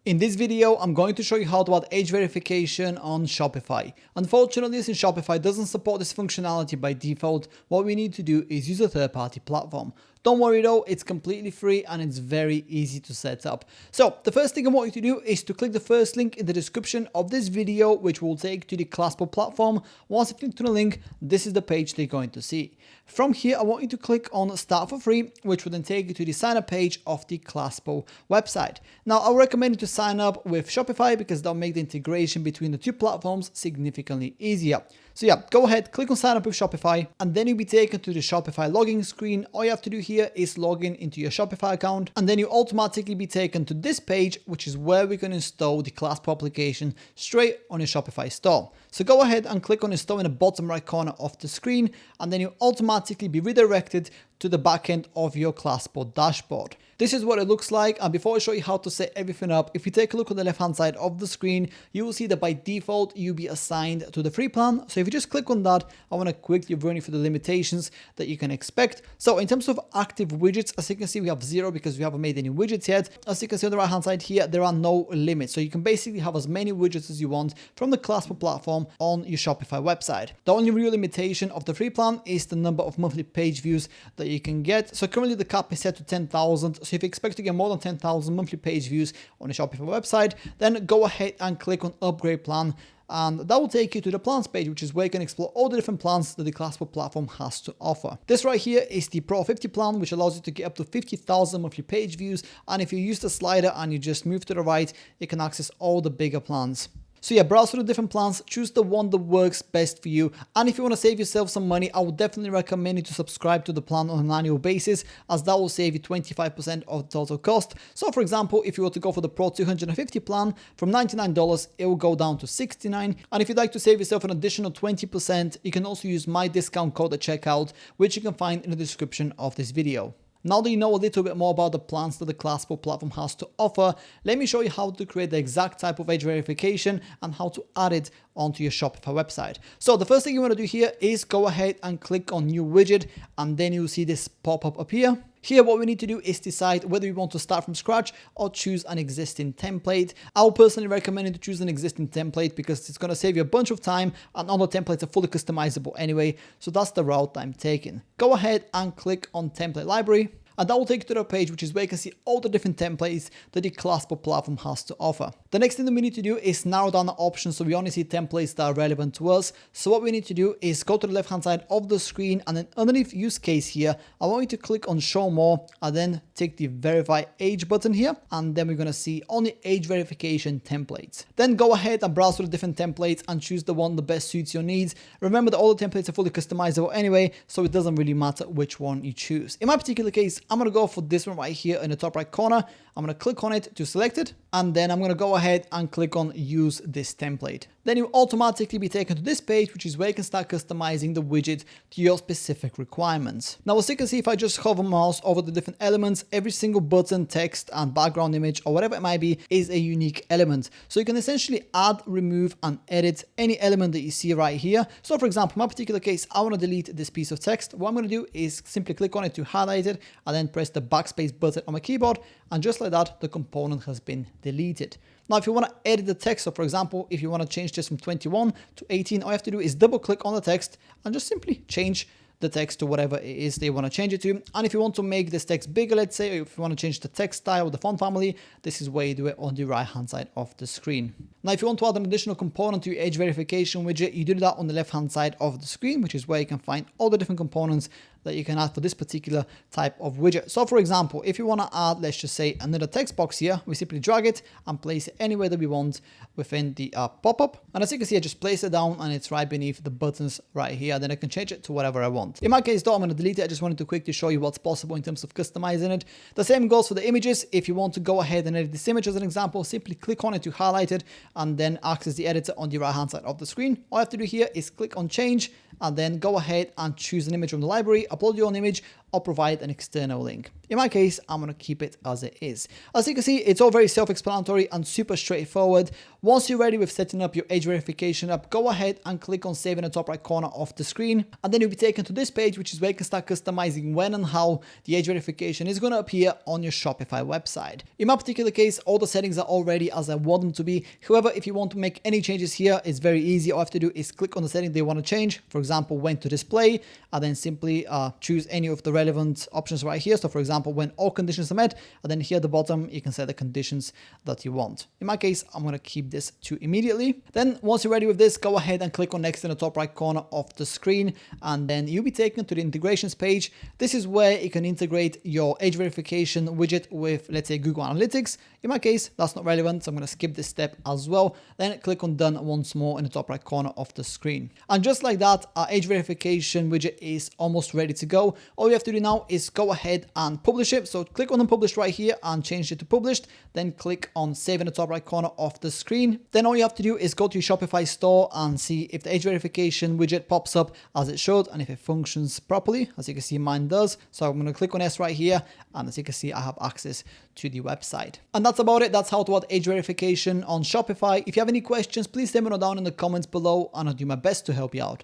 In this video, I'm going to show you how to add age verification on Shopify. Unfortunately, since Shopify doesn't support this functionality by default, what we need to do is use a third-party platform. Don't worry though, it's completely free and it's very easy to set up. So the first thing I want you to do is to click the first link in the description of this video, which will take to the Claspo platform. Once you click to the link, this is the page they're going to see. From here, I want you to click on Start for Free, which will then take you to the sign up page of the Claspo website. Now, I recommend you to sign up with Shopify because that'll make the integration between the two platforms significantly easier. So yeah, go ahead, click on sign up with Shopify, and then you'll be taken to the Shopify login screen. All you have to do here is log in into your Shopify account, and then you automatically be taken to this page, which is where we can install the Claspo application straight on your Shopify store. So go ahead and click on install in the bottom right corner of the screen, and then you automatically be redirected to the backend of your Claspo dashboard. This is what it looks like, and before I show you how to set everything up, if you take a look on the left hand side of the screen, you will see that by default you'll be assigned to the free plan. So if you just click on that, I want to quickly run you through the limitations that you can expect. So in terms of active widgets, as you can see, we have 0 because we haven't made any widgets yet. As you can see on the right hand side here, there are no limits, so you can basically have as many widgets as you want from the Claspo platform on your Shopify website. The only real limitation of the free plan is the number of monthly page views that you can get. So currently the cap is set to 10,000. So if you expect to get more than 10,000 monthly page views on the Shopify website, then go ahead and click on upgrade plan. And that will take you to the plans page, which is where you can explore all the different plans that the Claspo platform has to offer. This right here is the Pro 50 plan, which allows you to get up to 50,000 monthly page views. And if you use the slider and you just move to the right, you can access all the bigger plans. So yeah, browse through the different plans, choose the one that works best for you. And if you want to save yourself some money, I would definitely recommend you to subscribe to the plan on an annual basis, as that will save you 25% of the total cost. So for example, if you were to go for the Pro 250 plan, from $99, it will go down to $69. And if you'd like to save yourself an additional 20%, you can also use my discount code at checkout, which you can find in the description of this video. Now that you know a little bit more about the plans that the Claspo platform has to offer, let me show you how to create the exact type of age verification and how to add it onto your Shopify website. So the first thing you want to do here is go ahead and click on new widget, and then you'll see this pop-up appear. Here, what we need to do is decide whether we want to start from scratch or choose an existing template. I'll personally recommend you to choose an existing template because it's going to save you a bunch of time, and all the templates are fully customizable anyway. So that's the route I'm taking. Go ahead and click on template library. And that will take you to the page, which is where you can see all the different templates that the Claspo platform has to offer. The next thing that we need to do is narrow down the options so we only see templates that are relevant to us. So what we need to do is go to the left hand side of the screen, and then underneath use case here, I want you to click on show more and then take the verify age button here. And then we're going to see only age verification templates. Then go ahead and browse through the different templates and choose the one that best suits your needs. Remember that all the templates are fully customizable anyway, so it doesn't really matter which one you choose. In my particular case, I'm going to go for this one right here in the top right corner. I'm going to click on it to select it, and then I'm going to go ahead and click on use this template. Then you automatically be taken to this page, which is where you can start customizing the widget to your specific requirements. Now, as you can see, if I just hover mouse over the different elements, every single button, text, and background image, or whatever it might be, is a unique element. So you can essentially add, remove, and edit any element that you see right here. So for example, in my particular case, I want to delete this piece of text. What I'm going to do is simply click on it to highlight it, and then press the backspace button on my keyboard, and just like that, the component has been deleted. Now, if you want to edit the text, so for example, if you want to change this from 21 to 18, all you have to do is double click on the text and just simply change the text to whatever it is they want to change it to. And if you want to make this text bigger, let's say, or if you want to change the text style or the font family, this is where you do it on the right hand side of the screen. Now, if you want to add an additional component to your age verification widget, you do that on the left hand side of the screen, which is where you can find all the different components that you can add for this particular type of widget. So for example, if you want to add, let's just say, another text box here, we simply drag it and place it anywhere that we want within the pop-up. And as you can see, I just place it down and it's right beneath the buttons right here. Then I can change it to whatever I want. In my case though, I'm going to delete it. I just wanted to quickly show you what's possible in terms of customizing it. The same goes for the images. If you want to go ahead and edit this image as an example, simply click on it to highlight it and then access the editor on the right hand side of the screen. All I have to do here is click on change and then go ahead and choose an image from the library, upload your own image, or provide an external link. In my case, I'm going to keep it as it is. As you can see, it's all very self-explanatory and super straightforward. Once you're ready with setting up your age verification app, go ahead and click on save in the top right corner of the screen, and then you'll be taken to this page, which is where you can start customizing when and how the age verification is going to appear on your Shopify website. In my particular case, all the settings are already as I want them to be. However, if you want to make any changes here, it's very easy. All I have to do is click on the setting they want to change. For example, when to display, and then simply choose any of the relevant options right here. So for example, when all conditions are met, and then here at the bottom, you can set the conditions that you want. In my case, I'm going to keep this to immediately. Then once you're ready with this, go ahead and click on next in the top right corner of the screen, and then you'll be taken to the integrations page. This is where you can integrate your age verification widget with, let's say, Google Analytics. In my case, that's not relevant, so I'm going to skip this step as well. Then click on done once more in the top right corner of the screen. And just like that, our age verification widget is almost ready to go. All you have to do now is go ahead and publish it. So click on unpublished right here and change it to published. Then click on save in the top right corner of the screen. Then all you have to do is go to your Shopify store and see if the age verification widget pops up as it should and if it functions properly. As you can see, mine does. So I'm going to click on S right here, and as you can see, I have access to the website. And that's about it. That's how to add age verification on Shopify. If you have any questions, please let me know down in the comments below, and I'll do my best to help you out.